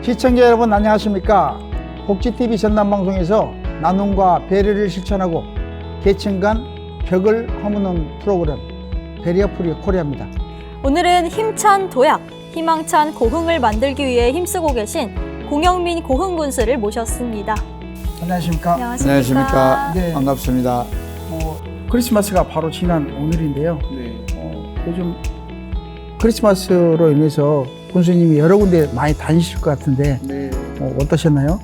시청자 여러분 안녕하십니까. 복지TV 전남방송에서 나눔과 배려를 실천하고 계층 간 벽을 허무는 프로그램 베리어 프리 코리아입니다. 오늘은 힘찬 도약, 희망찬 고흥을 만들기 위해 힘쓰고 계신 공영민 고흥군수를 모셨습니다. 안녕하십니까. 안녕하십니까. 네. 반갑습니다. 크리스마스가 바로 지난 오늘인데요. 네. 요즘 크리스마스로 인해서 군수님이 여러 군데 많이 다니실 것 같은데 네. 어떠셨나요?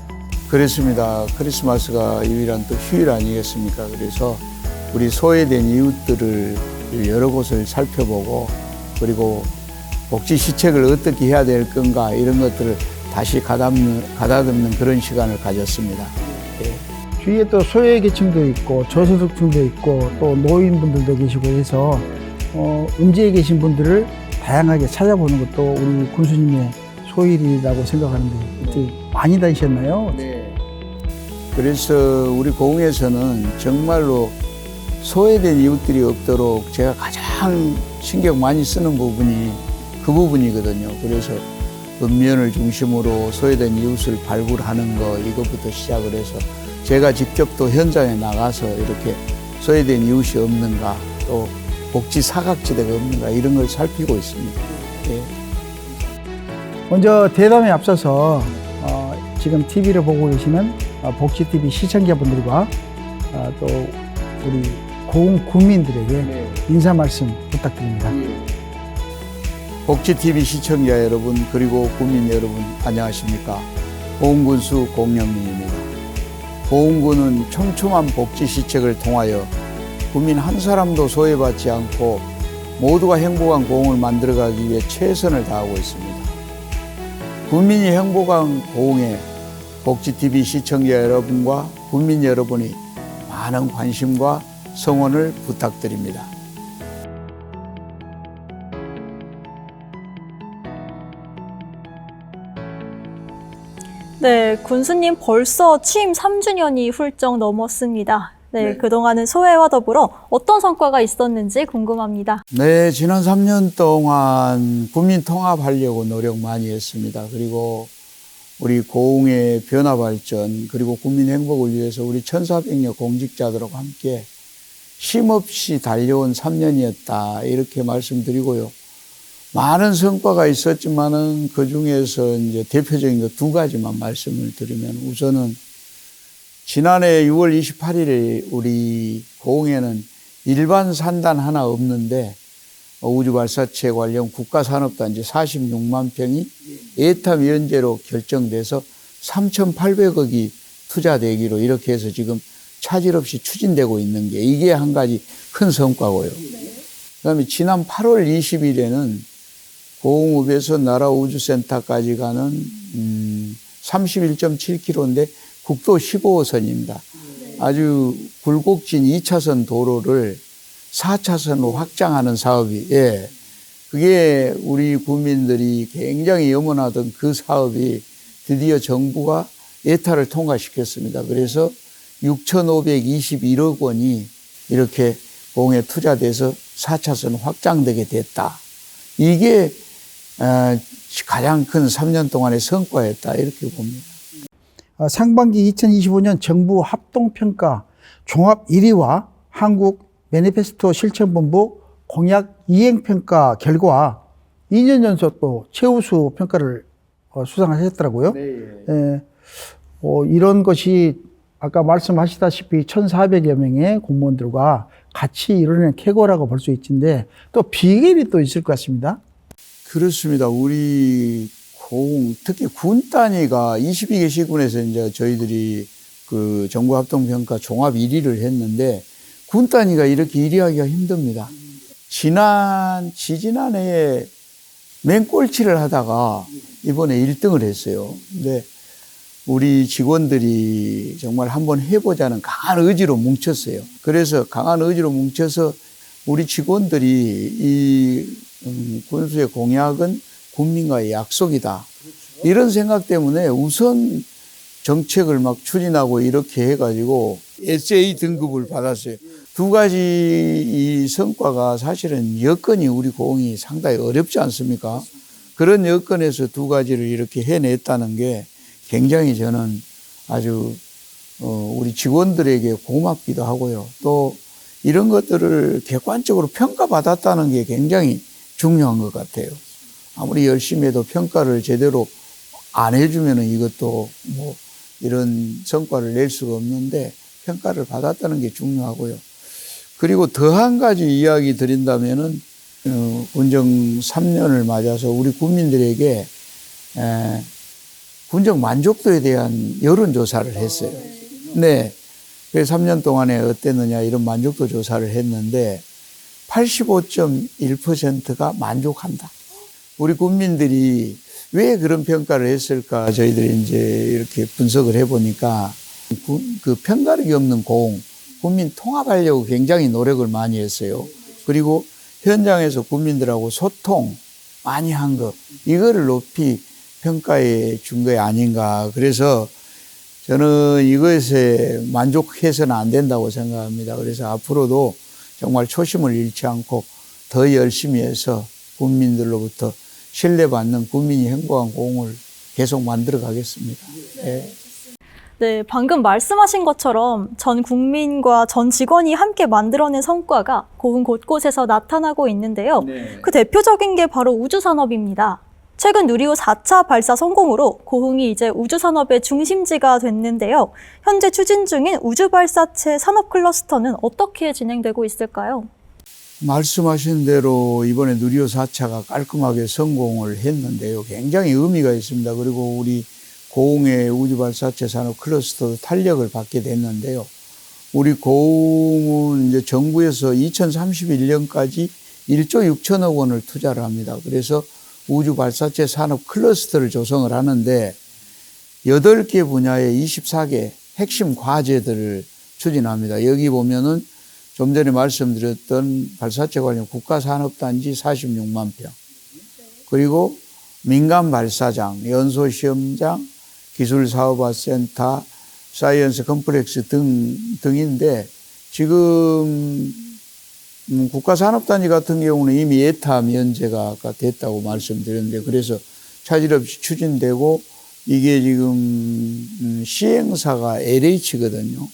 그렇습니다. 크리스마스가 유일한 또 휴일 아니겠습니까? 그래서 우리 소외된 이웃들을 여러 곳을 살펴보고 그리고 복지 시책을 어떻게 해야 될 건가 이런 것들을 다시 가다듬는 그런 시간을 가졌습니다. 네. 주위에 또 소외계층도 있고 저소득층도 있고 또 노인분들도 계시고 해서 음지에 계신 분들을 다양하게 찾아보는 것도 우리 군수님의 소일이라고 생각하는데 많이 다니셨나요? 네. 그래서 우리 고흥에서는 정말로 소외된 이웃들이 없도록 제가 가장 신경 많이 쓰는 부분이 그 부분이거든요. 그래서 읍면을 중심으로 소외된 이웃을 발굴하는 거 이것부터 시작을 해서 제가 직접 또 현장에 나가서 이렇게 소외된 이웃이 없는가 또 복지 사각지대가 없는가 이런 걸 살피고 있습니다. 예. 먼저 대담에 앞서서 지금 TV를 보고 계시는 복지TV 시청자분들과 또 우리 고흥 구민들에게 인사 말씀 부탁드립니다. 복지TV 시청자 여러분 그리고 국민 여러분 안녕하십니까. 고흥군수 공영민입니다. 고흥군은 촘촘한 복지 시책을 통하여 국민 한 사람도 소외받지 않고 모두가 행복한 고흥을 만들어가기 위해 최선을 다하고 있습니다. 국민이 행복한 고흥에 복지TV 시청자 여러분과 국민 여러분이 많은 관심과 성원을 부탁드립니다. 네, 군수님 벌써 취임 3주년이 훌쩍 넘었습니다. 네, 네. 그동안은 소외와 더불어 어떤 성과가 있었는지 궁금합니다. 네, 지난 3년 동안 국민 통합하려고 노력 많이 했습니다. 그리고 우리 고흥의 변화 발전, 그리고 국민 행복을 위해서 우리 1,400여 공직자들과 함께 쉼없이 달려온 3년이었다. 이렇게 말씀드리고요. 많은 성과가 있었지만은 그 중에서 이제 대표적인 거 두 가지만 말씀을 드리면 우선은 지난해 6월 28일에 우리 고흥에는 일반 산단 하나 없는데 우주발사체 관련 국가산업단지 46만 평이 예타위원제로 결정돼서 3,800억이 투자되기로 이렇게 해서 지금 차질 없이 추진되고 있는 게 이게 한 가지 큰 성과고요. 그다음에 지난 8월 20일에는 고흥읍에서 나라우주센터까지 가는 31.7km인데 국도 15호선입니다. 아주 굴곡진 2차선 도로를 4차선으로 확장하는 사업이, 그게 우리 국민들이 굉장히 염원하던 그 사업이 드디어 정부가 예타를 통과시켰습니다. 그래서 6,521억 원이 이렇게 고흥에 투자돼서 4차선 확장되게 됐다. 이게 가장 큰 3년 동안의 성과였다. 이렇게 봅니다. 상반기 2025년 정부 합동평가 종합 1위와 한국 매니페스토 실천본부 공약 이행평가 결과 2년 연속 또 최우수 평가를 수상하셨더라고요. 이런 것이 아까 말씀하시다시피 1,400여 명의 공무원들과 같이 이뤄낸 쾌거라고 볼 수 있는데 또 비결이 또 있을 것 같습니다. 그렇습니다. 우리 고흥, 특히 군 단위가 22개 시군에서 이제 저희들이 그 정부 합동평가 종합 1위를 했는데 군 단위가 이렇게 1위 하기가 힘듭니다. 지지난해에 맹꼴치를 하다가 이번에 1등을 했어요. 근데 우리 직원들이 정말 한번 해보자는 강한 의지로 뭉쳤어요. 그래서 강한 의지로 뭉쳐서 우리 직원들이 이 군수의 공약은 국민과의 약속이다. 이런 생각 때문에 우선 정책을 막 추진하고 이렇게 해가지고 SA 등급을 받았어요. 두 가지 이 성과가 사실은 여건이 우리 고흥이 상당히 어렵지 않습니까? 그런 여건에서 두 가지를 이렇게 해냈다는 게 굉장히 저는 아주 우리 직원들에게 고맙기도 하고요. 또 이런 것들을 객관적으로 평가받았다는 게 굉장히 중요한 것 같아요. 아무리 열심히 해도 평가를 제대로 안 해주면은 이것도 뭐 이런 성과를 낼 수가 없는데 평가를 받았다는 게 중요하고요. 그리고 더 한 가지 이야기 드린다면은 군정 3년을 맞아서 우리 국민들에게 군정 만족도에 대한 여론조사를 했어요. 네. 그래서 3년 동안에 어땠느냐 이런 만족도 조사를 했는데 85.1%가 만족한다. 우리 국민들이 왜 그런 평가를 했을까 저희들이 이제 이렇게 분석을 해보니까 그 편가르기 없는 고흥, 국민 통합하려고 굉장히 노력을 많이 했어요. 그리고 현장에서 국민들하고 소통 많이 한 거, 이거를 높이 평가해 준 게 아닌가. 그래서 저는 이것에 만족해서는 안 된다고 생각합니다. 그래서 앞으로도 정말 초심을 잃지 않고 더 열심히 해서 국민들로부터 신뢰받는 국민이 행복한 고흥을 계속 만들어 가겠습니다. 네. 네, 방금 말씀하신 것처럼 전 국민과 전 직원이 함께 만들어낸 성과가 고흥 곳곳에서 나타나고 있는데요. 네. 그 대표적인 게 바로 우주산업입니다. 최근 누리호 4차 발사 성공으로 고흥이 이제 우주산업의 중심지가 됐는데요. 현재 추진 중인 우주발사체 산업 클러스터는 어떻게 진행되고 있을까요? 말씀하신 대로 이번에 누리호 4차가 깔끔하게 성공을 했는데요. 굉장히 의미가 있습니다. 그리고 우리 고흥의 우주발사체 산업 클러스터도 탄력을 받게 됐는데요. 우리 고흥은 이제 정부에서 2031년까지 1조 6천억 원을 투자를 합니다. 그래서 우주발사체 산업 클러스터를 조성을 하는데 8개 분야의 24개 핵심 과제들을 추진합니다. 여기 보면은 좀 전에 말씀드렸던 발사체 관련 국가산업단지 46만 평, 그리고 민간 발사장, 연소시험장, 기술사업화센터, 사이언스 컴플렉스 등인데 지금 국가산업단지 같은 경우는 이미 예타 면제가 됐다고 말씀드렸는데 그래서 차질 없이 추진되고 이게 지금 시행사가 LH거든요.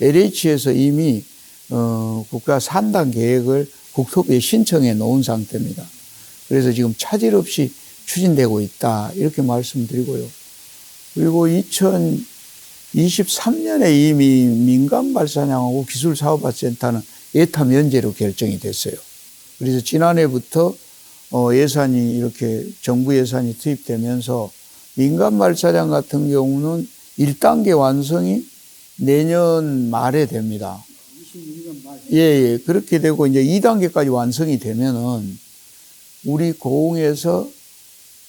LH에서 이미 국가 산당 계획을 국토부에 신청해 놓은 상태입니다. 그래서 지금 차질 없이 추진되고 있다 이렇게 말씀드리고요. 그리고 2023년에 이미 민간 발사장하고 기술사업화센터는 예타 면제로 결정이 됐어요. 그래서 지난해부터 예산이 이렇게 정부 예산이 투입되면서 민간 발사장 같은 경우는 1단계 완성이 내년 말에 됩니다. 예. 그렇게 되고 이제 2단계까지 완성이 되면은 우리 고흥에서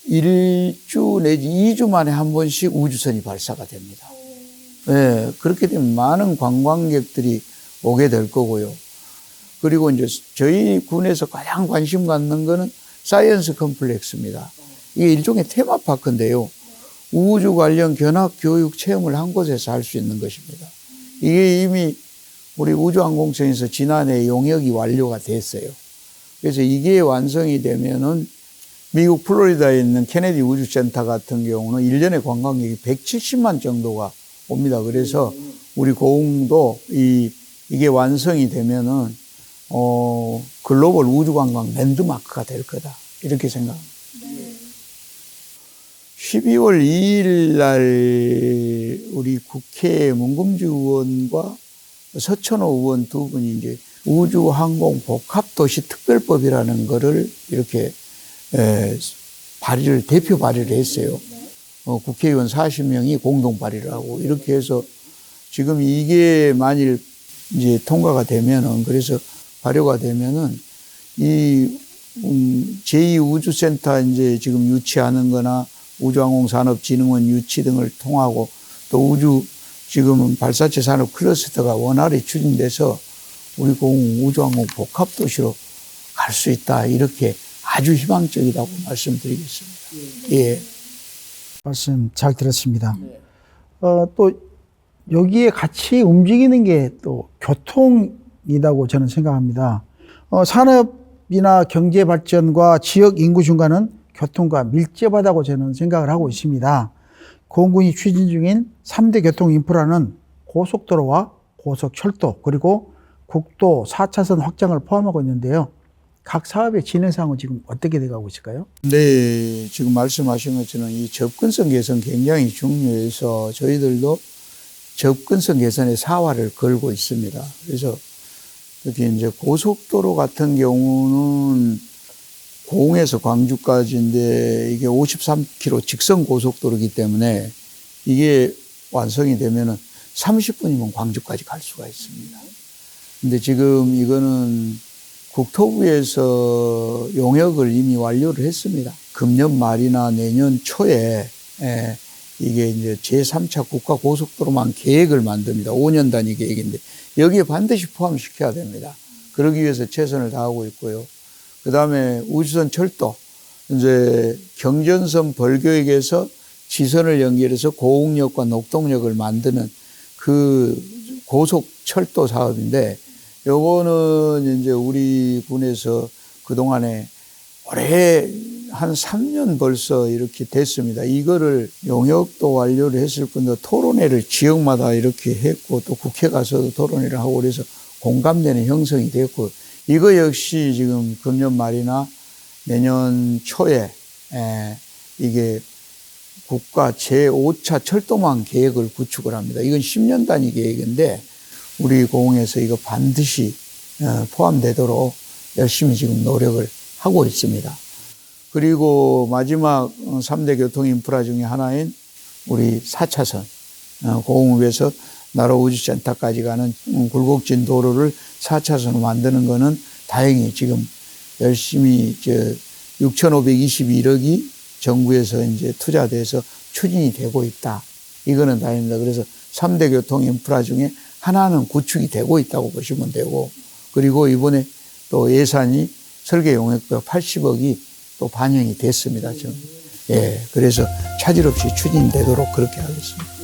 1주 내지 2주 만에 한 번씩 우주선이 발사가 됩니다. 예. 그렇게 되면 많은 관광객들이 오게 될 거고요. 그리고 이제 저희 군에서 가장 관심 갖는 거는 사이언스 컴플렉스입니다. 이게 일종의 테마파크인데요. 우주 관련 견학 교육 체험을 한 곳에서 할 수 있는 것입니다. 이게 이미 우리 우주항공청에서 지난해 용역이 완료가 됐어요. 그래서 이게 완성이 되면은 미국 플로리다에 있는 케네디 우주센터 같은 경우는 1년에 관광객이 170만 정도가 옵니다. 그래서 우리 고흥도 이게 완성이 되면은 글로벌 우주관광 랜드마크가 될 거다. 이렇게 생각합니다. 12월 2일 날 우리 국회 문금주 의원과 서천호 의원 두 분이 이제 우주항공 복합도시특별법이라는 거를 이렇게 대표 발의를 했어요. 국회의원 40명이 공동 발의를 하고 이렇게 해서 지금 이게 만일 이제 통과가 되면은 그래서 발효가 되면은 이 제2우주센터 이제 지금 유치하는 거나 우주항공산업진흥원 유치 등을 통하고 또 지금은 발사체 산업 클러스터가 원활히 추진돼서 우리 고흥 우주항공 복합도시로 갈 수 있다. 이렇게 아주 희망적이라고 말씀드리겠습니다. 예. 말씀 잘 들었습니다. 또 여기에 같이 움직이는 게 또 교통이라고 저는 생각합니다. 산업이나 경제 발전과 지역 인구 증가는 교통과 밀접하다고 저는 생각을 하고 있습니다. 공군이 추진 중인 3대 교통 인프라는 고속도로와 고속철도 그리고 국도 4차선 확장을 포함하고 있는데요. 각 사업의 진행 상황은 지금 어떻게 돼가고 있을까요? 네, 지금 말씀하신 것처럼 이 접근성 개선 굉장히 중요해서 저희들도 접근성 개선에 사활을 걸고 있습니다. 그래서 특히 이제 고속도로 같은 경우는 고흥에서 광주까지인데 이게 53km 직선 고속도로이기 때문에 이게 완성이 되면은 30분이면 광주까지 갈 수가 있습니다. 근데 지금 이거는 국토부에서 용역을 이미 완료를 했습니다. 금년 말이나 내년 초에 이게 이제 제3차 국가고속도로만 계획을 만듭니다. 5년 단위 계획인데 여기에 반드시 포함시켜야 됩니다. 그러기 위해서 최선을 다하고 있고요. 그 다음에 우주선 철도, 이제 경전선 벌교역에서 지선을 연결해서 고흥역과 녹동역을 만드는 그 고속 철도 사업인데 요거는 이제 우리 군에서 그동안에 올해 한 3년 벌써 이렇게 됐습니다. 이거를 용역도 완료를 했을 뿐더러 토론회를 지역마다 이렇게 했고 또 국회 가서도 토론회를 하고 그래서 공감대는 형성이 됐고 이거 역시 지금 금년 말이나 내년 초에 이게 국가 제5차 철도망 계획을 구축을 합니다. 이건 10년 단위 계획인데 우리 고흥에서 이거 반드시 포함되도록 열심히 지금 노력을 하고 있습니다. 그리고 마지막 3대 교통 인프라 중에 하나인 우리 4차선 고흥읍에서 나로우주센터까지 가는 굴곡진 도로를 4차선으로 만드는 거는 다행히 지금 열심히 6,521억이 정부에서 이제 투자돼서 추진이 되고 있다. 이거는 다행입니다. 그래서 3대 교통 인프라 중에 하나는 구축이 되고 있다고 보시면 되고 그리고 이번에 또 예산이 설계 용역비 80억이 또 반영이 됐습니다. 지금. 예. 그래서 차질 없이 추진되도록 그렇게 하겠습니다.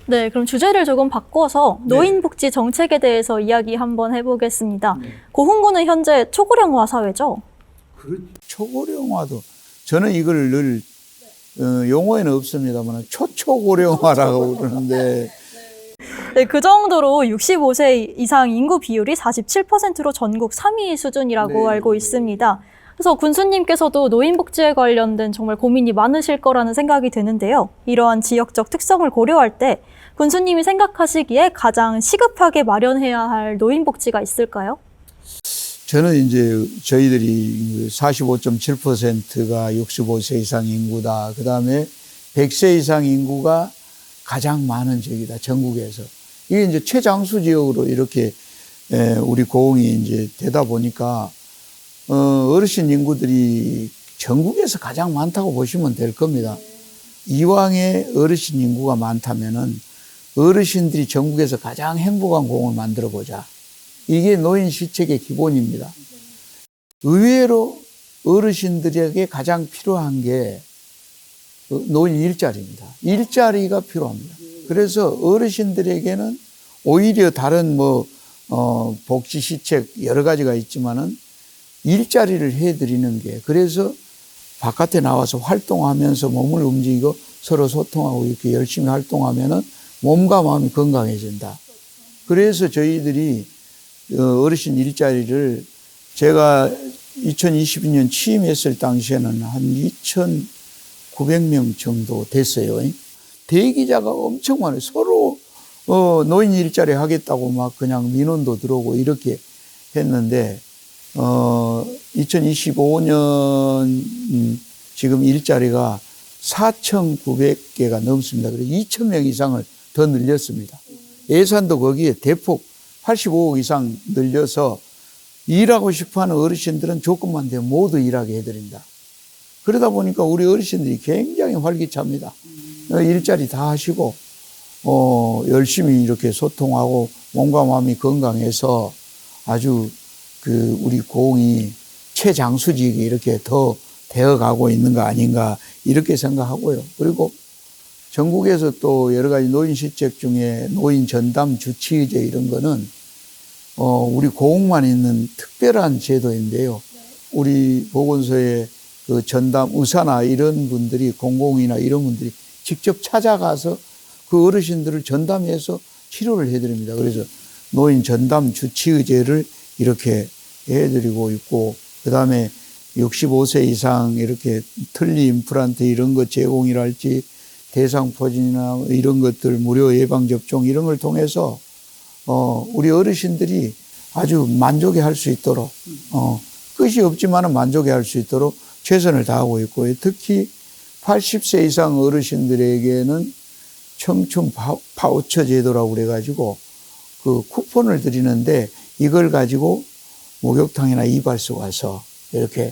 네, 그럼 주제를 조금 바꿔서 노인복지 정책에 대해서 이야기 한번 해보겠습니다. 고흥군은 현재 초고령화 사회죠? 초고령화도 저는 이걸 늘 용어에는 없습니다만 초초고령화라고 그러는데 네, 그 정도로 65세 이상 인구 비율이 47%로 전국 3위 수준이라고 알고 있습니다. 그래서 군수님께서도 노인복지에 관련된 정말 고민이 많으실 거라는 생각이 드는데요. 이러한 지역적 특성을 고려할 때 군수님이 생각하시기에 가장 시급하게 마련해야 할 노인복지가 있을까요? 저는 이제 저희들이 45.7%가 65세 이상 인구다. 그 다음에 100세 이상 인구가 가장 많은 지역이다. 전국에서. 이게 이제 최장수 지역으로 이렇게 우리 고흥이 이제 되다 보니까 어르신 인구들이 전국에서 가장 많다고 보시면 될 겁니다. 이왕에 어르신 인구가 많다면은 어르신들이 전국에서 가장 행복한 고흥을 만들어 보자. 이게 노인 시책의 기본입니다. 의외로 어르신들에게 가장 필요한 게 노인 일자리입니다. 일자리가 필요합니다. 그래서 어르신들에게는 오히려 다른 복지 시책 여러 가지가 있지만은 일자리를 해드리는 게 그래서 바깥에 나와서 활동하면서 몸을 움직이고 서로 소통하고 이렇게 열심히 활동하면은 몸과 마음이 건강해진다. 그래서 저희들이 어르신 일자리를 제가 2022년 취임했을 당시에는 한 2,900명 정도 됐어요. 대기자가 엄청 많아요. 서로 노인 일자리 하겠다고 막 그냥 민원도 들어오고 이렇게 했는데 2025년 지금 일자리가 4,900개가 넘습니다. 그래서 2,000명 이상을 더 늘렸습니다. 예산도 거기에 대폭 85억 이상 늘려서 일하고 싶어하는 어르신들은 조건만 되면 모두 일하게 해드린다. 그러다 보니까 우리 어르신들이 굉장히 활기찹니다. 일자리 다 하시고 열심히 이렇게 소통하고 몸과 마음이 건강해서 아주 우리 고흥이 최장수지역이 이렇게 더 되어가고 있는 거 아닌가 이렇게 생각하고요. 그리고 전국에서 또 여러 가지 노인 시책 중에 노인 전담 주치의제 이런 거는 우리 고흥만 있는 특별한 제도인데요. 우리 보건소에 그 전담 의사나 이런 분들이 공공이나 이런 분들이 직접 찾아가서 그 어르신들을 전담해서 치료를 해드립니다. 그래서 노인 전담 주치의제를 이렇게 해드리고 있고, 그 다음에 65세 이상 이렇게 틀니 임플란트 이런 것 제공이랄지 대상포진이나 이런 것들 무료 예방접종 이런 걸 통해서 우리 어르신들이 아주 만족해 할 수 있도록 끝이 없지만은 만족해 할 수 있도록 최선을 다하고 있고요. 특히 80세 이상 어르신들에게는 청춘 파우처 제도라고 그래가지고 그 쿠폰을 드리는데 이걸 가지고 목욕탕이나 이발소 가서 이렇게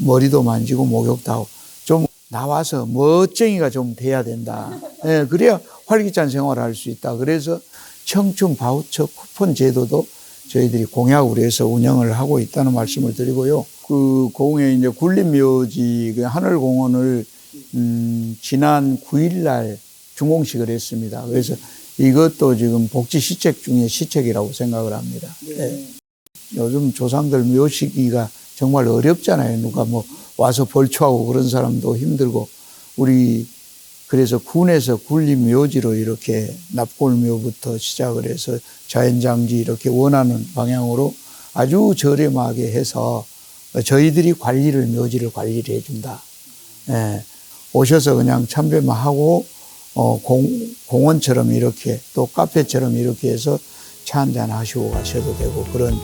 머리도 만지고 목욕도 하고 좀 나와서 멋쟁이가 좀 돼야 된다. 예, 그래야 활기찬 생활을 할 수 있다. 그래서 청춘 바우처 쿠폰 제도도 저희들이 공약으로 해서 운영을 하고 있다는 말씀을 드리고요. 그 고흥에 이제 굴림묘지 그 하늘공원을 지난 9일 날 준공식을 했습니다. 그래서 이것도 지금 복지 시책 중에 시책이라고 생각을 합니다. 네. 요즘 조상들 묘시기가 정말 어렵잖아요. 누가 뭐 와서 벌초하고 그런 사람도 힘들고 우리 그래서 군에서 굴림묘지로 이렇게 납골묘부터 시작을 해서 자연장지 이렇게 원하는 방향으로 아주 저렴하게 해서 저희들이 묘지를 관리를 해준다. 예, 오셔서 그냥 참배만 하고 공원처럼 이렇게 또 카페처럼 이렇게 해서 차 한잔 하시고 가셔도 되고 그런.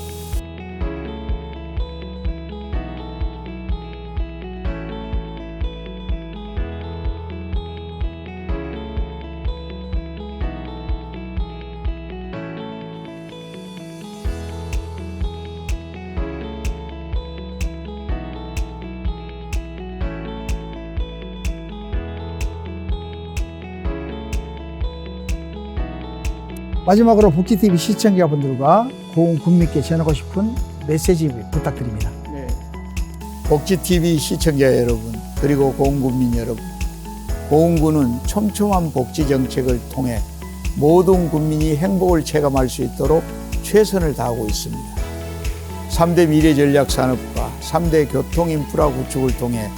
마지막으로 복지TV 시청자분들과 고흥 군민께 전하고 싶은 메시지 부탁드립니다. 네. 복지TV 시청자 여러분, 그리고 고흥군민 여러분, 고흥군은 촘촘한 복지 정책을 통해 모든 국민이 행복을 체감할 수 있도록 최선을 다하고 있습니다. 3대 미래전략산업과 3대 교통인프라 구축을 통해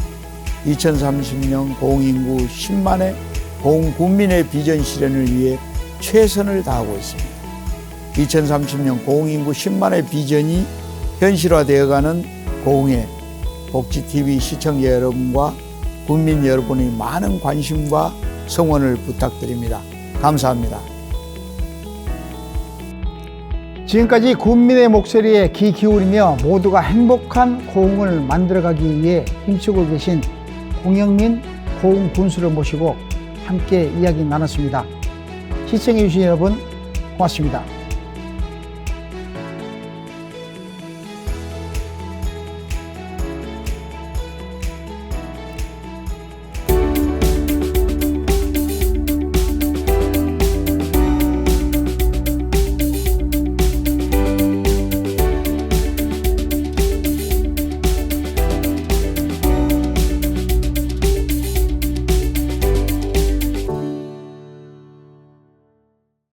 2030년 고흥인구 10만의 고흥군민의 비전 실현을 위해 최선을 다하고 있습니다. 2030년 고흥인구 10만의 비전이 현실화되어가는 고흥의 복지TV 시청자 여러분과 국민 여러분의 많은 관심과 성원을 부탁드립니다. 감사합니다. 지금까지 국민의 목소리에 귀 기울이며 모두가 행복한 고흥을 만들어가기 위해 힘쓰고 계신 공영민 고흥 군수를 모시고 함께 이야기 나눴습니다. 시청해주신 여러분 고맙습니다.